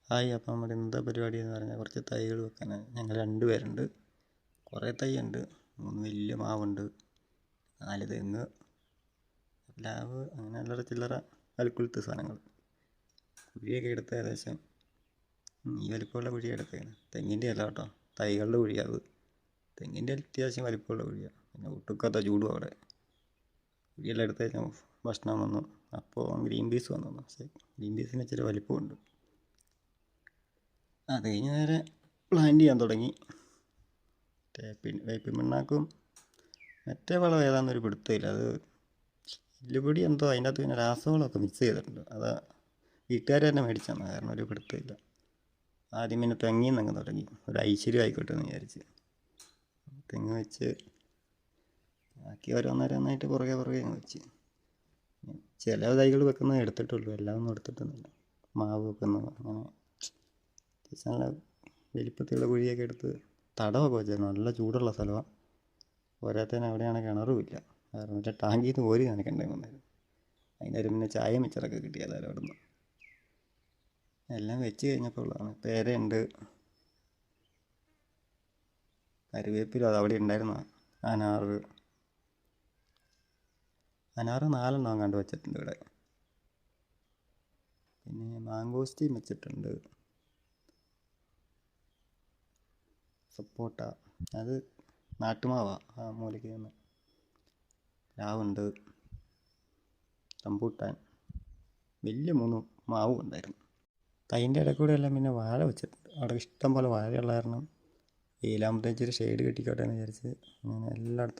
Hi, അപ്പം നമ്മുടെ ഇന്നത്തെ പരിപാടി എന്ന് പറഞ്ഞാൽ കുറച്ച് തൈകൾ വെക്കാനാണ്. ഞങ്ങൾ 2 പേരുണ്ട്. കുറേ തൈയുണ്ട്. 3 വലിയ മാവുണ്ട്, 4 തെങ്ങ്, പ്ലാവ്, അങ്ങനെ അല്ലറ ചില്ലറ അൽക്കുലത്തെ സാധനങ്ങൾ. കുഴിയൊക്കെ എടുത്ത് ഏകദേശം ഈ വലിപ്പമുള്ള കുഴിയാണ് എടുത്തത്. തെങ്ങിൻ്റെ അല്ല കേട്ടോ, തൈകളുടെ കുഴിയാണ് അത്. തെങ്ങിൻ്റെ അത്യാവശ്യം വലിപ്പമുള്ള കുഴിയാണ്. പിന്നെ ഒട്ടുക്കാത്ത ചൂടും അവിടെ. കുഴിയെല്ലാം എടുത്ത് കഴിഞ്ഞാൽ ഭക്ഷണം വന്നു. അപ്പോൾ ഗ്രീൻ പീസ് വന്നു. പക്ഷേ ഗ്രീൻ പീസിന് ഇച്ചിരി വലിപ്പമുണ്ട്. അത് കഴിഞ്ഞ് നേരെ പ്ലാന്റ് ചെയ്യാൻ തുടങ്ങി. വേപ്പിൻ പിണ്ണാക്കും മറ്റേ വളം ഏതാണെന്നൊരു പിടുത്തമില്ല. അത് എല്ലുപൊടി എന്തോ അതിൻ്റെ അകത്ത് പിന്നെ രാസവളമൊക്കെ മിക്സ് ചെയ്തിട്ടുണ്ട്. അത് വീട്ടുകാർ തന്നെ മേടിച്ചാണ്, കാരണം ഒരു പിടുത്തമില്ല. ആദ്യം പിന്നെ തെങ്ങിൽ നിന്നങ്ങ് തുടങ്ങി. ഒരു ഐശ്വര്യം ആയിക്കോട്ടെ എന്ന് വിചാരിച്ച് തെങ്ങ് വെച്ച് ബാക്കി ഓരോന്നോരോന്നായിട്ട് പുറകെ അങ്ങ് വെച്ച്. ചില തൈകൾ വെക്കുന്നത് എടുത്തിട്ടുള്ളൂ, എല്ലാം ഒന്നും എടുത്തിട്ടൊന്നുമില്ല. മാവ് വെക്കുന്നത് അങ്ങനെ അത്യാവശ്യം നല്ല വലിപ്പത്തിലുള്ള കുഴിയൊക്കെ എടുത്ത് തടമൊക്കെ വെച്ചായിരുന്നു. നല്ല ചൂടുള്ള സ്ഥലമാണ്. പോരാത്തതിന് അവിടെയാണ് കിണറുമില്ല, കാരണം മറ്റേ ടാങ്കിൽ നിന്ന് കോരി നനയ്ക്കണ്ടേ വന്നായിരുന്നു. അതിൻ്റെ പിന്നെ ചായ മിച്ചറൊക്കെ കിട്ടിയതായാലും അവിടെ നിന്ന് എല്ലാം വെച്ച് കഴിഞ്ഞപ്പോൾ ഉള്ളതാണ്. പേരയുണ്ട്, കറിവേപ്പില അത് അവിടെ ഉണ്ടായിരുന്ന. അനാറ് 4 കണ്ടു വെച്ചിട്ടുണ്ട് ഇവിടെ. പിന്നെ മാങ്കോസ്റ്റീൻ വെച്ചിട്ടുണ്ട്. സപ്പോട്ട അത് നാട്ടുമാവാണ്, ആ മൂലയ്ക്ക് നിന്ന്. പ്ലാവുണ്ട്, റംബൂട്ടാൻ, വലിയ 3 മാവും ഉണ്ടായിരുന്നു. തൈൻ്റെ ഇടയിൽ കൂടെ എല്ലാം പിന്നെ വാഴ വെച്ചിട്ടുണ്ട്. അവിടെ ഇഷ്ടം പോലെ വാഴയുള്ള കാരണം വെയിലാകുമ്പോഴത്തേക്ക് ഇച്ചിരി ഷെയ്ഡ് കെട്ടിക്കോട്ടെ എന്ന് വിചാരിച്ച് അങ്ങനെ എല്ലായിടത്തും